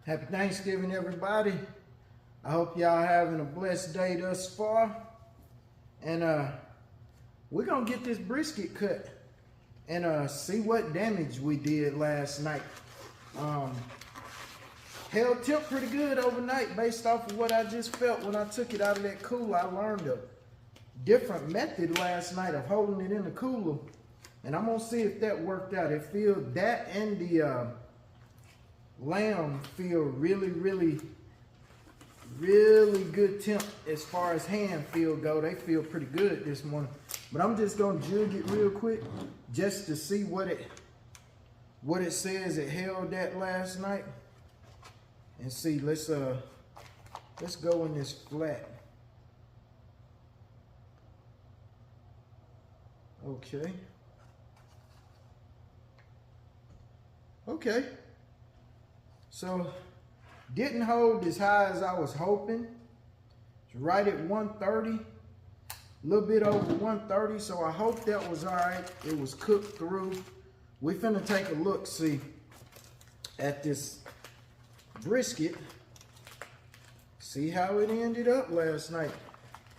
Happy Thanksgiving, everybody. I hope y'all having a blessed day thus far. And we're gonna get this brisket cut and see what damage we did last night. Held tilt pretty good overnight based off of what I just felt when I took it out of that cooler. I learned a different method last night of holding it in the cooler, and I'm gonna see if that worked out. It feels that and the lamb feel really good temp as far as hand feel go. They feel pretty good this morning, but I'm just gonna jig it real quick just to see what it says it held that last night, and see. Let's go in this flat. Okay. So, didn't hold as high as I was hoping. It's right at 130, a little bit over 130, so I hope that was all right. It was cooked through. We finna take a look, see, at this brisket, see how it ended up last night.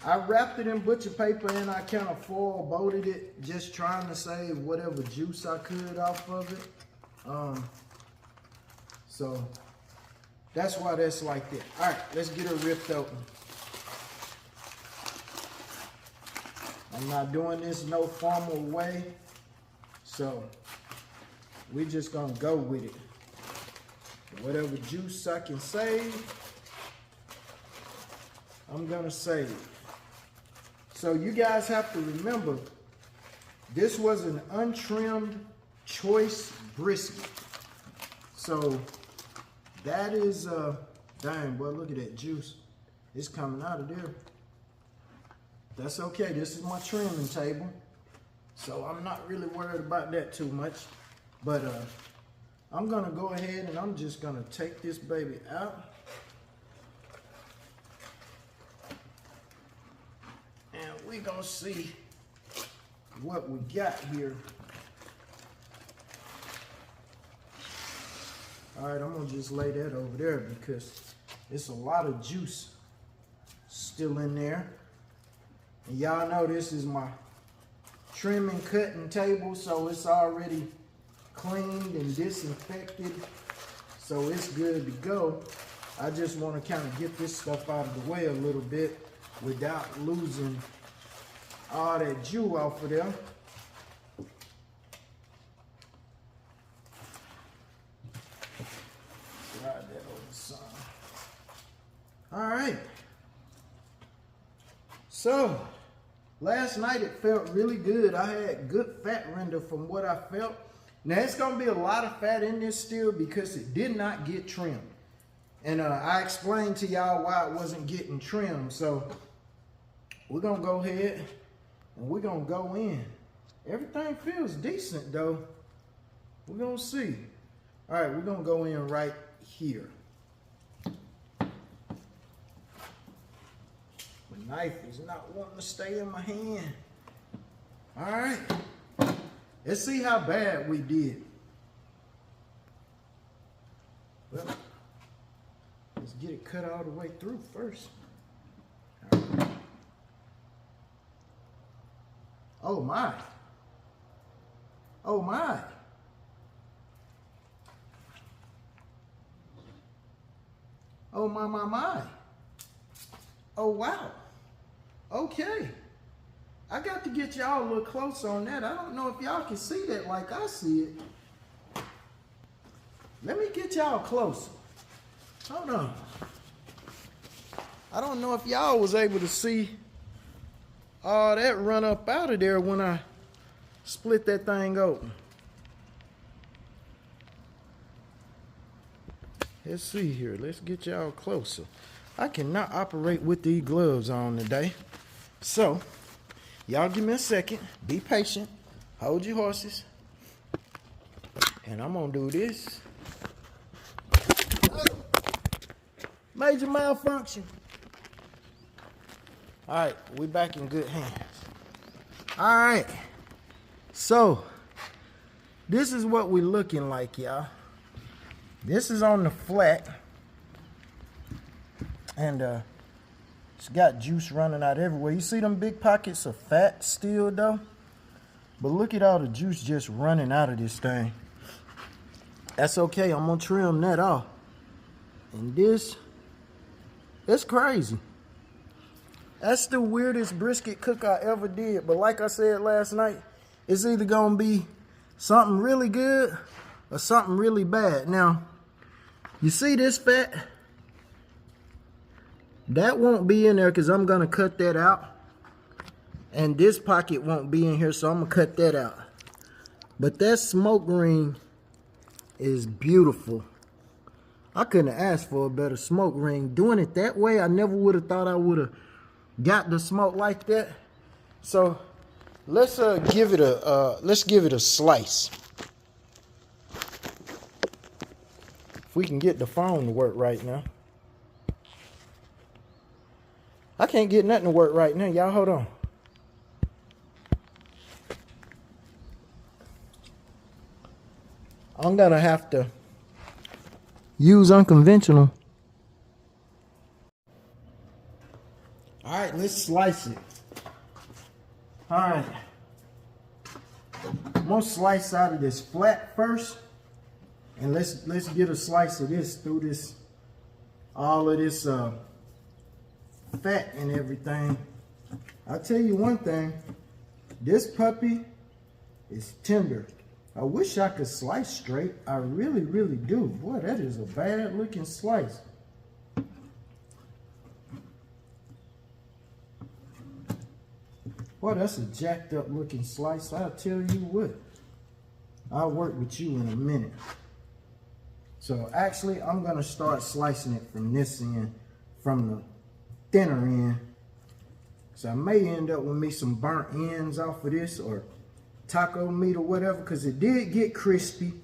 I wrapped it in butcher paper and I kind of foil bolted it, just trying to save whatever juice I could off of it. So that's why that's like that. All right, let's get it ripped open. I'm not doing this no formal way, so we're just gonna go with it. Whatever juice I can save, I'm gonna save. So you guys have to remember, this was an untrimmed choice brisket. So that is, dang, boy, look at that juice. It's coming out of there. That's okay, this is my trimming table. So I'm not really worried about that too much. But I'm gonna go ahead and I'm just gonna take this baby out. And we gonna see what we got here. All right, I'm gonna just lay that over there because it's a lot of juice still in there. And y'all know this is my trimming cutting table, so it's already cleaned and disinfected, so it's good to go. I just want to kind of get this stuff out of the way a little bit without losing all that juice off of there. Slide that over some. All right. So last night it felt really good. I had good fat render from what I felt. Now it's gonna be a lot of fat in this still because it did not get trimmed. And I explained to y'all why it wasn't getting trimmed. So we're gonna go ahead and we're gonna go in. Everything feels decent though. We're gonna see. All right, we're gonna go in right here. My knife is not wanting to stay in my hand. All right, let's see how bad we did. Well, let's get it cut all the way through first. All right. Oh my. Oh my. Oh my. Oh wow. Okay. I got to get y'all a little closer on that. I don't know if y'all can see that like I see it. Let me get y'all closer. Hold on. I don't know if y'all was able to see all that run up out of there when I split that thing open. Let's see here. Let's get y'all closer. I cannot operate with these gloves on today. So, y'all give me a second. Be patient. Hold your horses. And I'm going to do this. Major malfunction. All right, we back in good hands. All right. So, this is what we're looking like, y'all. This is on the flat. And it's got juice running out everywhere. You see them big pockets of fat still though? But look at all the juice just running out of this thing. That's okay, I'm gonna trim that off. And this, it's crazy. That's the weirdest brisket cook I ever did. But like I said last night, it's either gonna be something really good or something really bad. Now, you see this fat? That won't be in there because I'm gonna cut that out. And this pocket won't be in here, so I'm gonna cut that out. But that smoke ring is beautiful. I couldn't ask for a better smoke ring. Doing it that way, I never would have thought I would have got the smoke like that. So let's give it a slice. If we can get the phone to work right now. I can't get nothing to work right now. Y'all hold on. I'm gonna have to use unconventional. All right, let's slice it. All right, I'm gonna slice out of this flat first, and let's get a slice of this through this, all of this fat and everything. I'll tell you one thing, this puppy is tender. I wish I could slice straight. I really, really do. Boy, that is a bad looking slice. Boy, that's a jacked up looking slice. I'll tell you what. I'll work with you in a minute. So actually, I'm gonna start slicing it from this end, from the thinner end. So I may end up with me some burnt ends off of this, or taco meat or whatever, because it did get crispy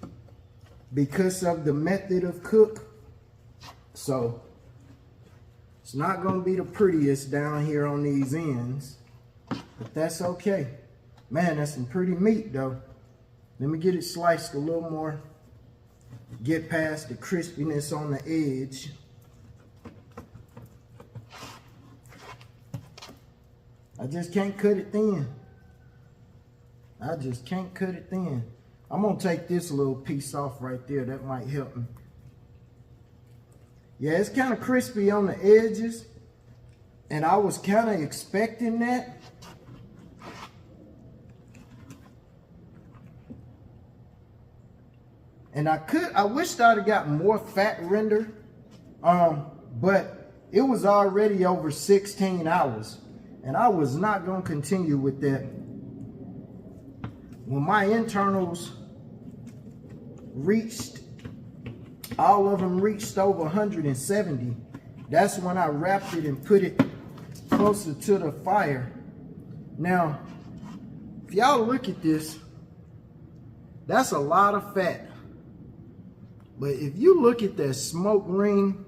because of the method of cook. So it's not gonna be the prettiest down here on these ends, but that's okay. Man, that's some pretty meat though. Let me get it sliced a little more, get past the crispiness on the edge. I just can't cut it thin. I just can't cut it thin. I'm gonna take this little piece off right there. That might help me. Yeah, it's kind of crispy on the edges, and I was kind of expecting that. And I wished I'd have got more fat rendered, but it was already over 16 hours, and I was not gonna continue with that. When my internals reached, all of them reached over 170, that's when I wrapped it and put it closer to the fire. Now, if y'all look at this, that's a lot of fat. But if you look at that smoke ring,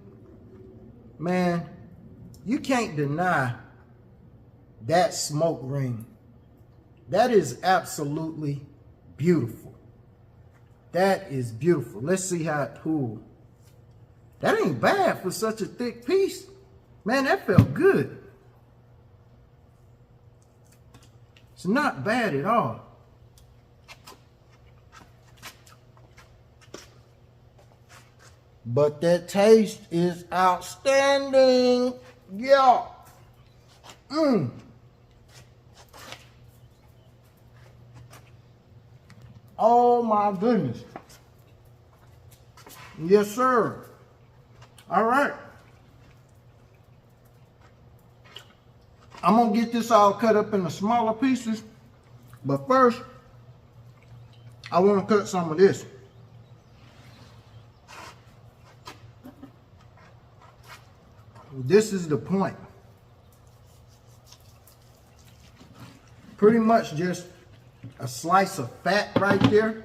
man, you can't deny that smoke ring. That is absolutely beautiful. That is beautiful. Let's see how it pulled. That ain't bad for such a thick piece. Man, that felt good. It's not bad at all. But that taste is outstanding. Yeah. Oh my goodness. Yes, sir. All right. I'm gonna get this all cut up into smaller pieces, but first, I wanna cut some of this. This is the point. Pretty much just a slice of fat right there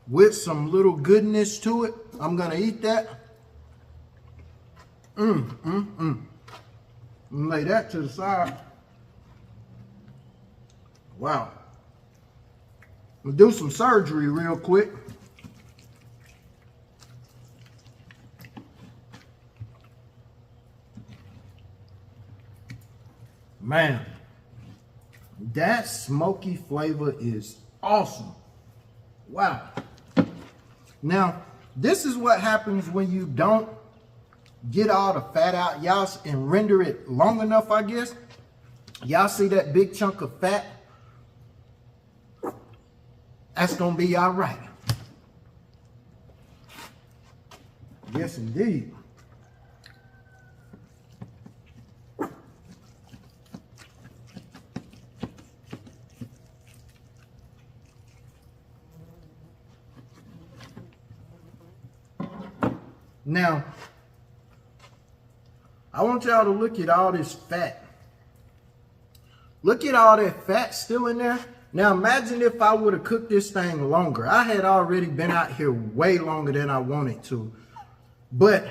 with some little goodness to it. I'm gonna eat that. I'm gonna lay that to the side. Wow. I'm gonna do some surgery real quick. Man, that smoky flavor is awesome. Wow. Now, this is what happens when you don't get all the fat out, y'all, and render it long enough, I guess. Y'all see that big chunk of fat? That's gonna be all right. Yes, indeed. Now, I want y'all to look at all this fat. Look at all that fat still in there. Now, imagine if I would have cooked this thing longer. I had already been out here way longer than I wanted to. But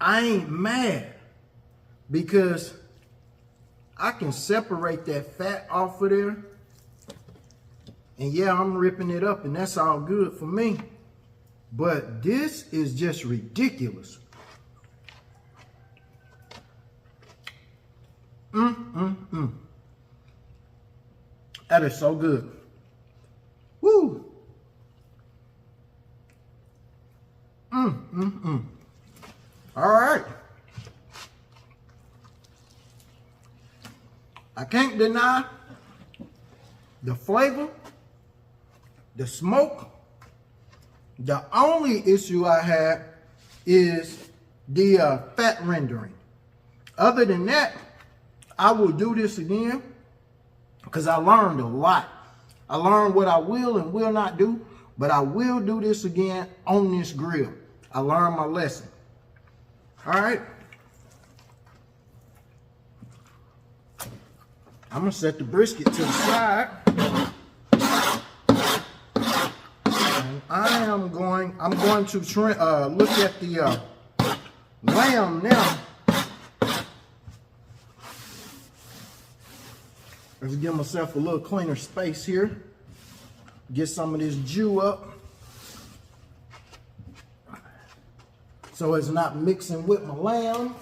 I ain't mad because I can separate that fat off of there. And yeah, I'm ripping it up and that's all good for me. But this is just ridiculous. That is so good. Woo. All right. I can't deny the flavor, the smoke. The only issue I had is the fat rendering. Other than that, I will do this again because I learned a lot. I learned what I will and will not do, but I will do this again on this grill. I learned my lesson. All right. I'm gonna set the brisket to the side. I'm going to look at the lamb now. Let's give myself a little cleaner space here. Get some of this jus up so it's not mixing with my lamb.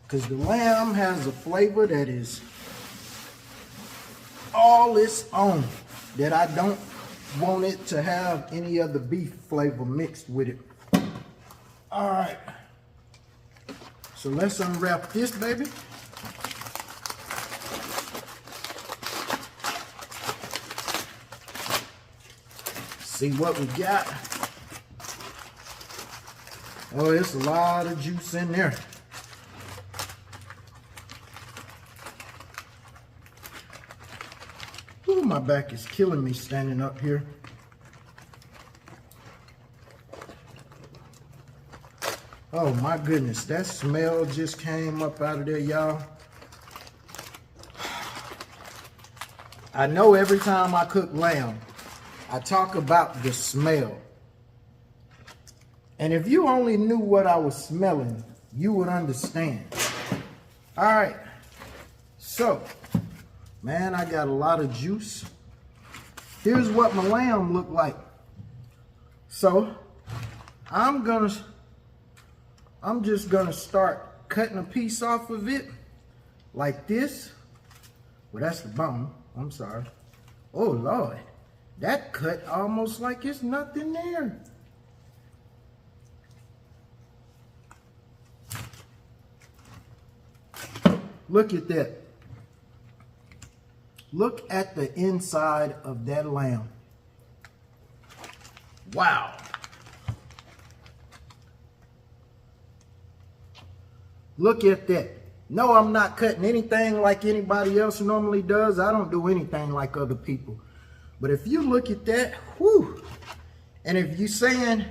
Because the lamb has a flavor that is all its own, that I don't want it to have any other beef flavor mixed with it. All right. So let's unwrap this baby. See what we got. Oh, it's a lot of juice in there. Ooh, my back is killing me standing up here. Oh my goodness, that smell just came up out of there, y'all. I know every time I cook lamb, I talk about the smell. And if you only knew what I was smelling, you would understand. All right, so, man, I got a lot of juice. Here's what my lamb looked like. So, I'm just gonna start cutting a piece off of it like this. Well, that's the bone, I'm sorry. Oh Lord, that cut almost like it's nothing there. Look at that. Look at the inside of that lamb. Wow. Look at that. No, I'm not cutting anything like anybody else normally does. I don't do anything like other people. But if you look at that, whew, and if you're saying,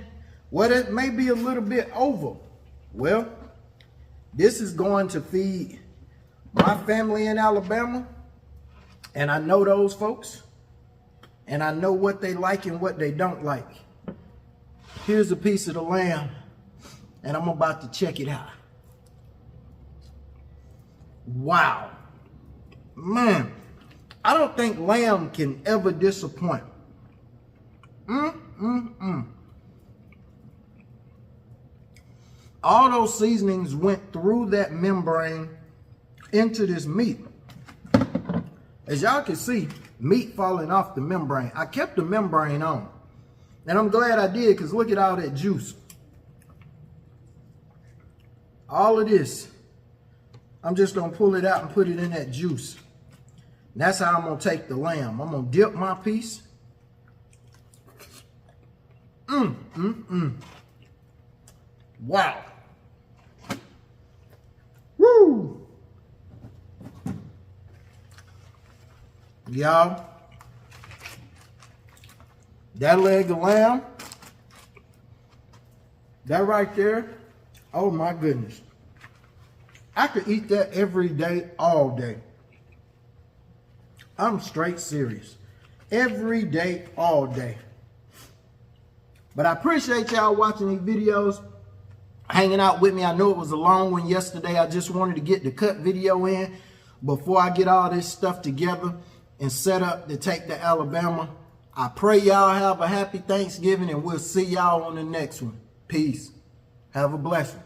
well, it may be a little bit over. Well, this is going to feed my family in Alabama. And I know those folks. And I know what they like and what they don't like. Here's a piece of the lamb. And I'm about to check it out. Wow. Man, I don't think lamb can ever disappoint. All those seasonings went through that membrane into this meat. As y'all can see, meat falling off the membrane. I kept the membrane on. And I'm glad I did, because look at all that juice. All of this, I'm just going to pull it out and put it in that juice. And that's how I'm going to take the lamb. I'm going to dip my piece. Wow. Woo. Y'all, that leg of lamb, that right there, oh my goodness. I could eat that every day, all day. I'm straight serious. Every day, all day. But I appreciate y'all watching these videos, hanging out with me. I know it was a long one yesterday. I just wanted to get the cut video in before I get all this stuff together and set up to take to Alabama. I pray y'all have a happy Thanksgiving, and we'll see y'all on the next one. Peace. Have a blessing.